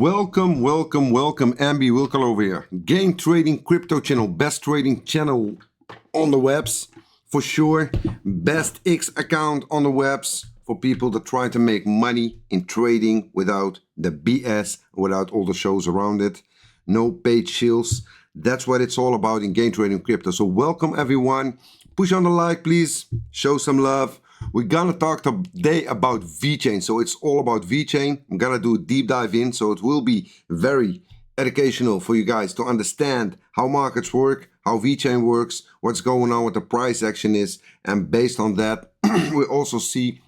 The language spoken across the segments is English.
Welcome, MB Wilkel over here. Game trading crypto channel, best trading channel on the webs, for sure. Best X account on the webs for people that try to make money in trading without the BS, without all the shows around it. No paid shills. That's what it's all about in game trading crypto. So welcome everyone. Push on the like, please. Show some love. We're gonna talk today about VeChain. So it's all about VeChain. I'm gonna do a deep dive in, so it will be very educational for you guys to understand how markets work, how VeChain works, what's going on, what the price action is, and based on that, we also see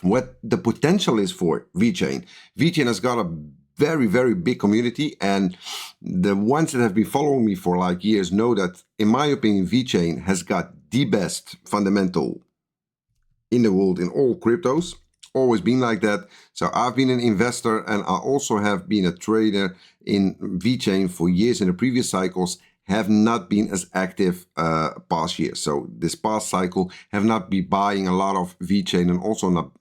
what the potential is for VeChain. VeChain has got a very big community, and the ones that have been following me for like years know that, in my opinion, VeChain has got the best fundamental in the world in all cryptos. Always been like that. So I've been an investor, and I also have been a trader in VeChain for years in the previous cycles. Have not been as active past year. So this past cycle have not been buying a lot of VeChain, and also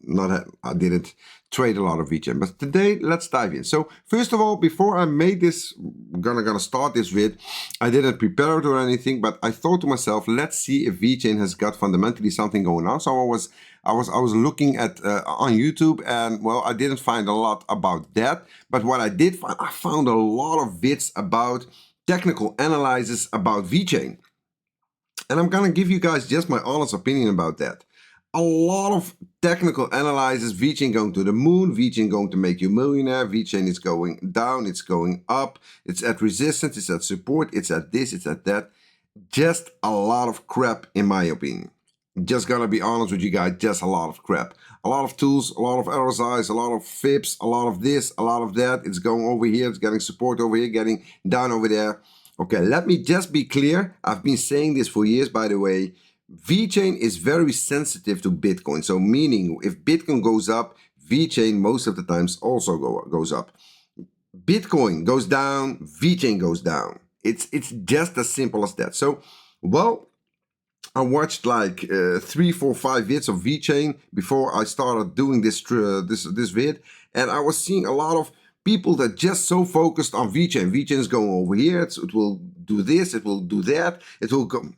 I didn't trade a lot of VeChain. But today let's dive in. So first of all, before I made this, gonna start this vid, I didn't prepare it or anything, but I thought to myself, let's see if VeChain has got fundamentally something going on. So I was looking at on YouTube, and well, I didn't find a lot about that. But what I did find, I found a lot of vids about technical analysis about VeChain. And I'm gonna give you guys just my honest opinion about that. A lot of technical analysis, VeChain going to the moon, VeChain going to make you millionaire, VeChain is going down, it's going up, it's at resistance, it's at support, it's at this, it's at that. Just a lot of crap in my opinion. Just gonna be honest with you guys, just a lot of crap. A lot of tools, a lot of RSIs, a lot of FIPS, a lot of this, a lot of that. It's going over here, it's getting support over here, getting down over there. Okay, let me just be clear. I've been saying this for years, by the way. VeChain is very sensitive to Bitcoin. So meaning if Bitcoin goes up, VeChain most of the times also goes up. Bitcoin goes down, VeChain goes down. It's just as simple as that. So, well, I watched like 3, 4, 5 vids of VeChain before I started doing this vid, and I was seeing a lot of people that just so focused on VeChain. VeChain is going over here, it will do this, it will do that, it will go.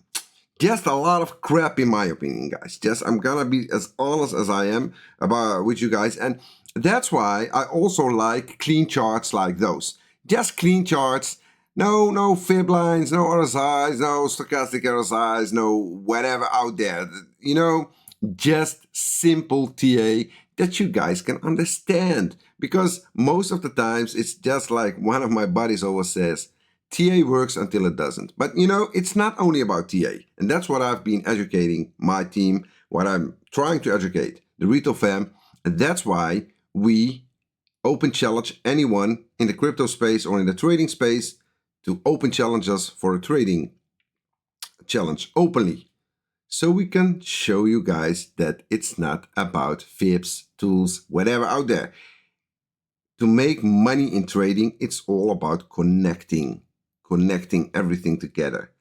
Just a lot of crap in my opinion, guys. I'm gonna be as honest as I am with you guys, and that's why I also like clean charts like those. Just clean charts. No fib lines, no RSIs, no stochastic RSIs, no whatever out there. You know, just simple TA that you guys can understand. Because most of the times it's just like one of my buddies always says, TA works until it doesn't. But you know, it's not only about TA. And that's what I've been educating my team, what I'm trying to educate the retail fam. And that's why we open challenge anyone in the crypto space or in the trading space to open challenge us for a trading challenge openly. So we can show you guys that it's not about FIPS, tools, whatever out there. To make money in trading, it's all about connecting everything together.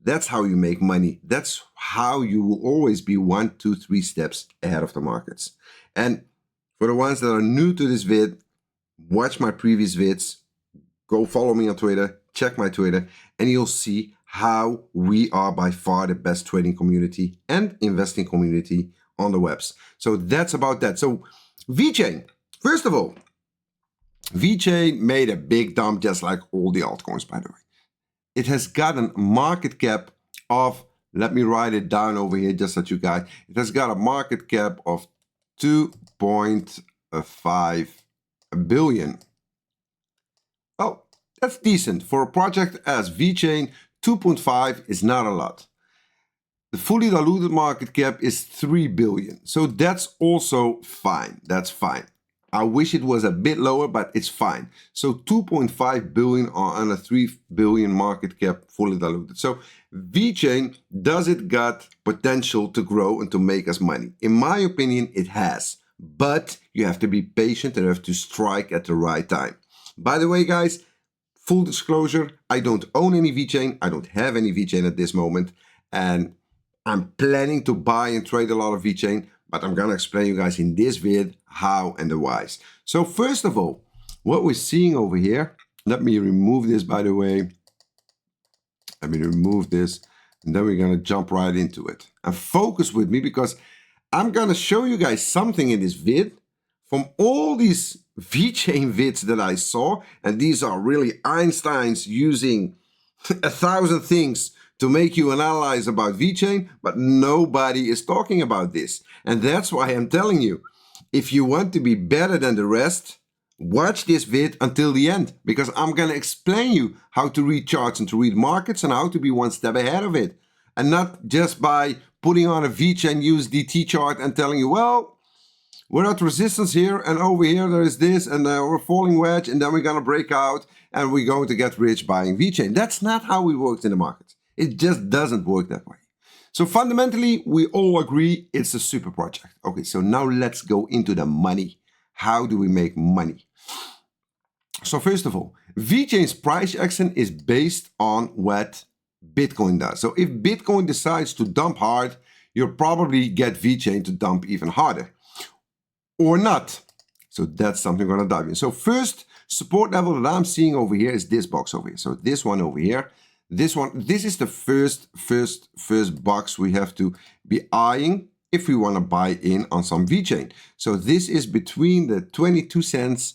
That's how you make money. That's how you will always be 1, 2, 3 steps ahead of the markets. And for the ones that are new to this vid, watch my previous vids, go follow me on Twitter, check my Twitter, and you'll see how we are by far the best trading community and investing community on the webs. So that's about that. So VeChain, first of all, VeChain made a big dump just like all the altcoins, by the way. It has got a market cap of, let me write it down over here just so you guys, it has got a market cap of 2.5 billion. Oh, that's decent. For a project as VeChain, 2.5 is not a lot. The fully diluted market cap is 3 billion. So that's also fine. That's fine. I wish it was a bit lower, but it's fine. So 2.5 billion on a 3 billion market cap fully diluted. So VeChain, does it got potential to grow and to make us money? In my opinion, it has. But you have to be patient and you have to strike at the right time. By the way, guys, full disclosure, I don't own any VeChain. I don't have any VeChain at this moment. And I'm planning to buy and trade a lot of VeChain. But I'm gonna explain you guys in this vid how and the whys. So first of all, what we're seeing over here, let me remove this, by the way. Let me remove this, and then we're going to jump right into it. And focus with me, because I'm going to show you guys something in this vid from all these VeChain vids that I saw. And these are really Einsteins using 1,000 things to make you analyze about VeChain, but nobody is talking about this. And that's why I'm telling you, if you want to be better than the rest, watch this vid until the end, because I'm going to explain you how to read charts and to read markets and how to be one step ahead of it. And not just by putting on a VeChain USDT chart and telling you, well, we're at resistance here, and over here there is this, and we're falling wedge, and then we're going to break out, and we're going to get rich buying VeChain. That's not how it works in the market. It just doesn't work that way. So fundamentally, we all agree it's a super project. Okay, so now let's go into the money. How do we make money? So first of all, VeChain's price action is based on what Bitcoin does. So if Bitcoin decides to dump hard, you'll probably get VeChain to dump even harder. Or not. So that's something we're going to dive in. So first support level that I'm seeing over here is this box over here. So this one over here. This is the first box we have to be eyeing if we want to buy in on some VeChain. So this is between the 22 cents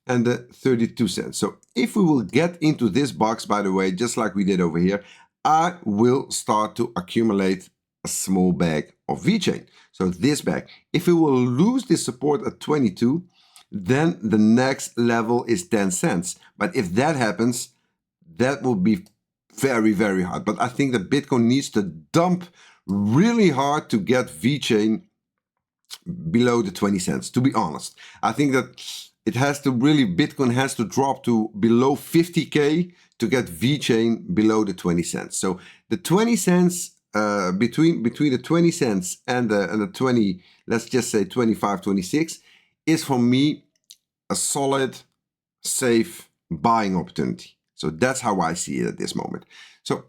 and the 32 cents. So if we will get into this box, by the way, just like we did over here, I will start to accumulate a small bag of VeChain. So this bag, if we will lose this support at 22, then the next level is 10 cents. But if that happens, that will be very, very hard. But I think that Bitcoin needs to dump really hard to get VeChain below the 20 cents, to be honest. I think that it has to really, Bitcoin has to drop to below 50K to get VeChain below the 20 cents. So the 20 cents, between the 20 cents and the 20, let's just say 25, 26, is for me a solid, safe buying opportunity. So that's how I see it at this moment. So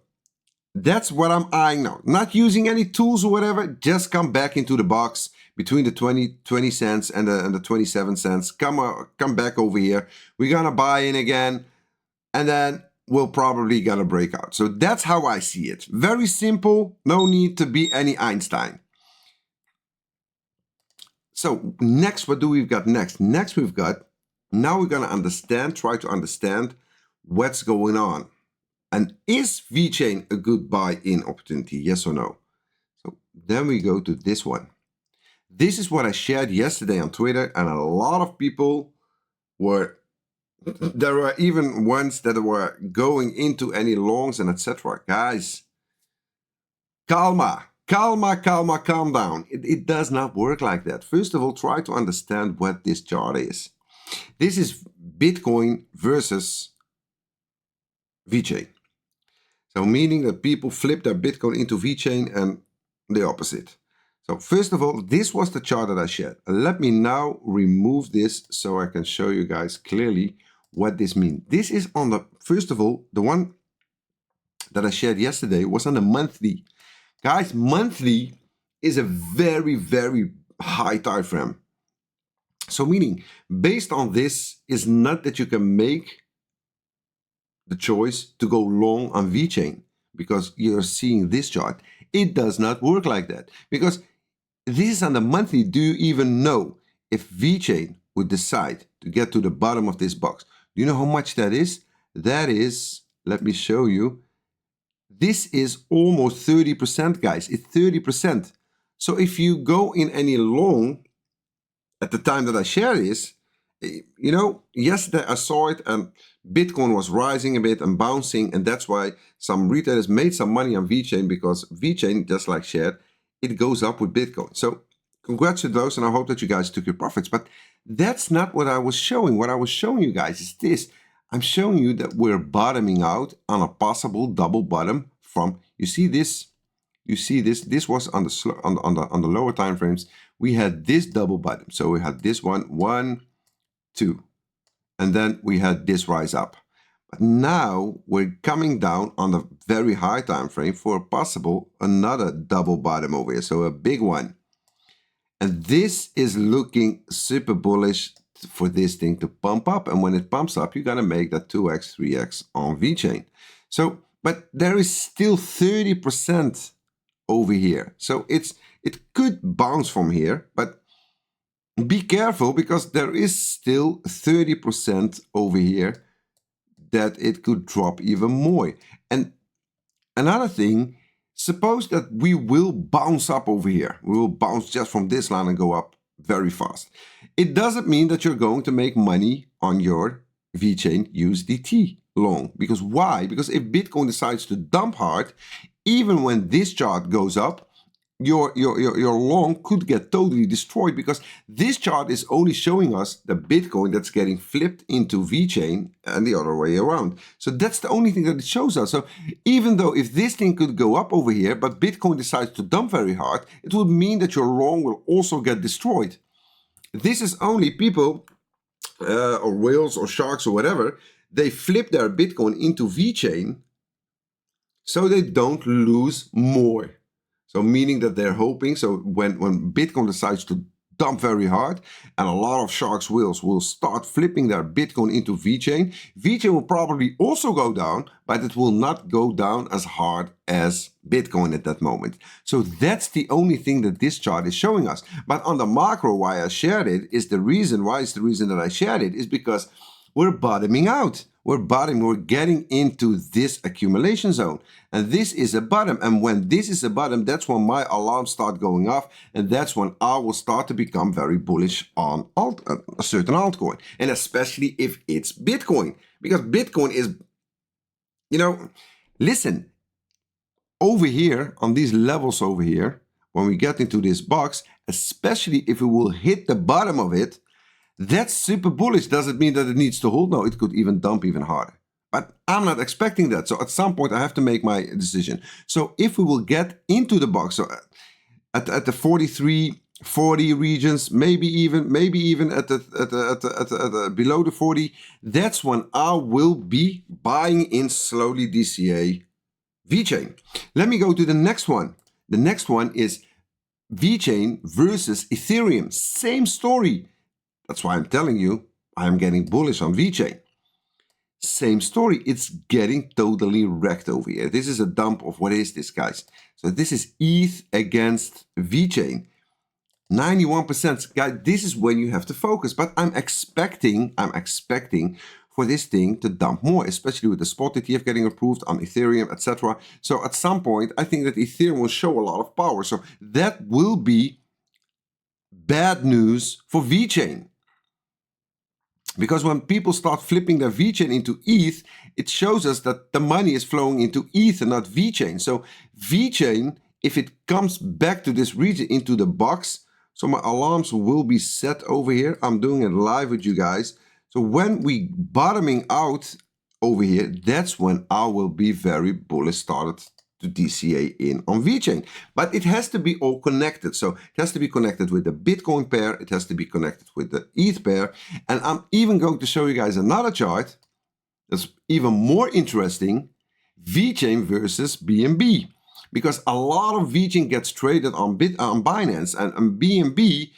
that's what I'm eyeing now. Not using any tools or whatever, just come back into the box between the 20 cents and the 27 cents. Come back over here. We're gonna buy in again, and then we'll probably gonna break out. So that's how I see it. Very simple, no need to be any Einstein. So next, what do we've got next? Next we've got, now we're gonna try to understand what's going on. And is VeChain a good buy-in opportunity, yes or no? So then we go to this one. This is what I shared yesterday on Twitter, and a lot of people were, there were even ones that were going into any longs and etc. Guys, calm down. It does not work like that. First of all, try to understand what this chart is. This is Bitcoin versus VeChain. So meaning that people flip their Bitcoin into VeChain and the opposite. So first of all, this was the chart that I shared. Let me now remove this so I can show you guys clearly what this means. This is on the, first of all, the one that I shared yesterday was on the monthly. Guys, monthly is a very, very high time frame. So meaning, based on this, is not that you can make the choice to go long on VeChain because you're seeing this chart. It does not work like that, because this is on the monthly. Do you even know if VeChain would decide to get to the bottom of this box? Do you know how much that is? That is, let me show you. This is almost 30%, guys. It's 30%. So if you go in any long at the time that I share this, you know, yesterday I saw it and Bitcoin was rising a bit and bouncing, and that's why some retailers made some money on VeChain, because VeChain, just like shared, it goes up with Bitcoin. So congrats to those, and I hope that you guys took your profits. But that's not what I was showing. What I was showing you guys is this. I'm showing you that we're bottoming out on a possible double bottom from, you see this, this was on the lower time frames. We had this double bottom. So we had this one, two, and then we had this rise up. But now we're coming down on the very high time frame for a possible another double bottom over here. So a big one. And this is looking super bullish for this thing to pump up. And when it pumps up, you're going to make that 2x, 3x on VeChain. So, but there is still 30% over here. So it could bounce from here, but be careful because there is still 30% over here that it could drop even more. And another thing, suppose that we will bounce up over here. We will bounce just from this line and go up very fast. It doesn't mean that you're going to make money on your VeChain USDT long. Because why? Because if Bitcoin decides to dump hard, even when this chart goes up, your long could get totally destroyed, because this chart is only showing us the Bitcoin that's getting flipped into VeChain and the other way around. So that's the only thing that it shows us. So even though if this thing could go up over here, but Bitcoin decides to dump very hard, it would mean that your long will also get destroyed. This is only people or whales or sharks or whatever, they flip their Bitcoin into VeChain so they don't lose more. So meaning that they're hoping, so when Bitcoin decides to dump very hard and a lot of sharks, whales will start flipping their Bitcoin into VeChain, VeChain will probably also go down, but it will not go down as hard as Bitcoin at that moment. So that's the only thing that this chart is showing us. But on the macro, why I shared it is the reason that I shared it is because we're bottoming out. We're getting into this accumulation zone. And this is a bottom. And when this is a bottom, that's when my alarms start going off. And that's when I will start to become very bullish on a certain altcoin. And especially if it's Bitcoin. Because Bitcoin is, you know, listen, over here, on these levels over here, when we get into this box, especially if we will hit the bottom of it, that's super bullish. Doesn't mean that it needs to hold. No, it could even dump even harder. But I'm not expecting that. So at some point I have to make my decision. So if we will get into the box, so at the 4340 regions, maybe even at the below the 40, that's when I will be buying in slowly DCA VeChain. Let me go to the next one. The next one is VeChain versus Ethereum. Same story. That's why I'm telling you, I'm getting bullish on VeChain. Same story, it's getting totally wrecked over here. This is a dump of, what is this, guys? So this is ETH against VeChain. 91%, guys, this is when you have to focus. But I'm expecting for this thing to dump more, especially with the spot ETF getting approved on Ethereum, etc. So at some point, I think that Ethereum will show a lot of power. So that will be bad news for VeChain. Because when people start flipping their VeChain into ETH, it shows us that the money is flowing into ETH and not VeChain. So VeChain, if it comes back to this region into the box, so my alarms will be set over here. I'm doing it live with you guys. So when we bottoming out over here, that's when I will be very bullish started to DCA in on VeChain. But it has to be all connected. So it has to be connected with the Bitcoin pair. It has to be connected with the ETH pair. And I'm even going to show you guys another chart that's even more interesting. VeChain versus BNB. Because a lot of VeChain gets traded on Binance and BNB.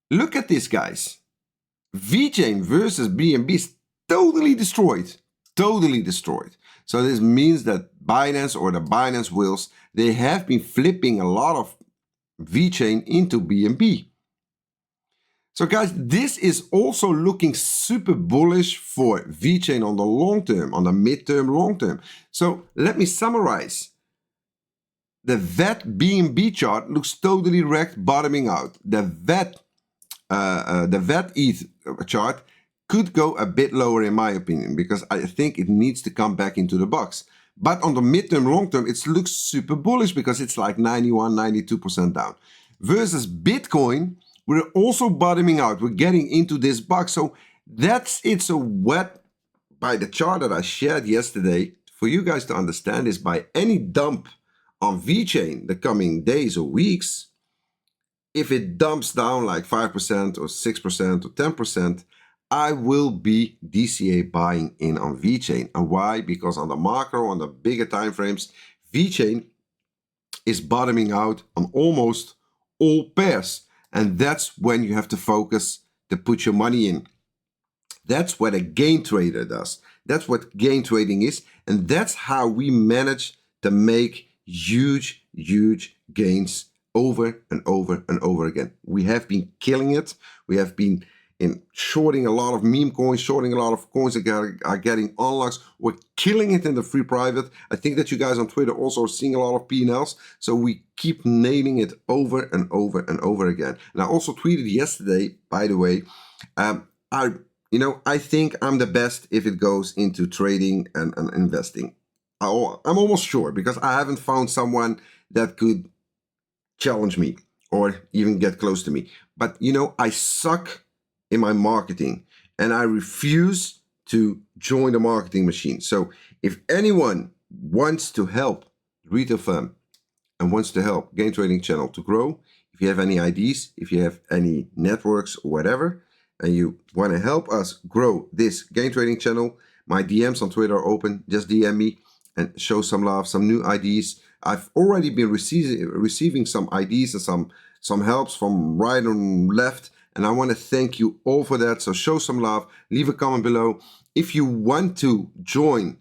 Look at this, guys. VeChain versus BNB is totally destroyed. Totally destroyed. So this means that Binance or the Binance whales, they have been flipping a lot of VeChain into BNB. So guys, this is also looking super bullish for VeChain on the long term, on the midterm, long term. So let me summarize. The VET BNB chart looks totally wrecked, bottoming out. The VET ETH chart could go a bit lower in my opinion, because I think it needs to come back into the box. But on the midterm, long term, it looks super bullish because it's like 91, 92% down. Versus Bitcoin, we're also bottoming out. We're getting into this box. So that's it. So what, by the chart that I shared yesterday, for you guys to understand is by any dump on VeChain the coming days or weeks, if it dumps down like 5% or 6% or 10%, I will be DCA buying in on VeChain. And why? Because on the macro, on the bigger time frames, VeChain is bottoming out on almost all pairs. And that's when you have to focus to put your money in. That's what a gain trader does. That's what gain trading is. And that's how we manage to make huge, huge gains over and over and over again. We have been killing it. We have been shorting a lot of meme coins, shorting a lot of coins that are getting unlocks. We're killing it in the free private. I think that you guys on Twitter also are seeing a lot of P&Ls. So we keep nailing it over and over and over again. And I also tweeted yesterday, by the way, I think I'm the best if it goes into trading and investing. I'm almost sure, because I haven't found someone that could challenge me or even get close to me. But I suck in my marketing and I refuse to join the marketing machine. So if anyone wants to help Retail Fam and wants to help Gain Trading Channel to grow, if you have any ideas, if you have any networks or whatever, and you want to help us grow this Gain Trading Channel, my DMs on Twitter are open. Just DM me and show some love, some new ideas. I've already been receiving some ideas and some helps from right and left, and I want to thank you all for that. So show some love, leave a comment below. If you want to join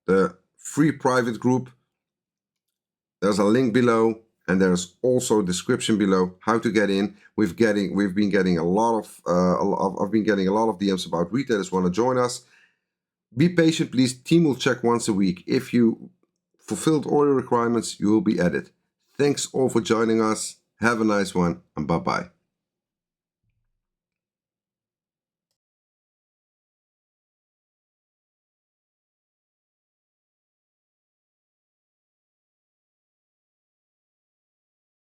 the free private group, there's a link below, and there's also a description below how to get in. We've been getting a lot of I've been getting a lot of DMs about retailers want to join us. Be patient, please. Team will check once a week. If you fulfilled all your requirements, you will be added. Thanks all for joining us. Have a nice one, and bye-bye.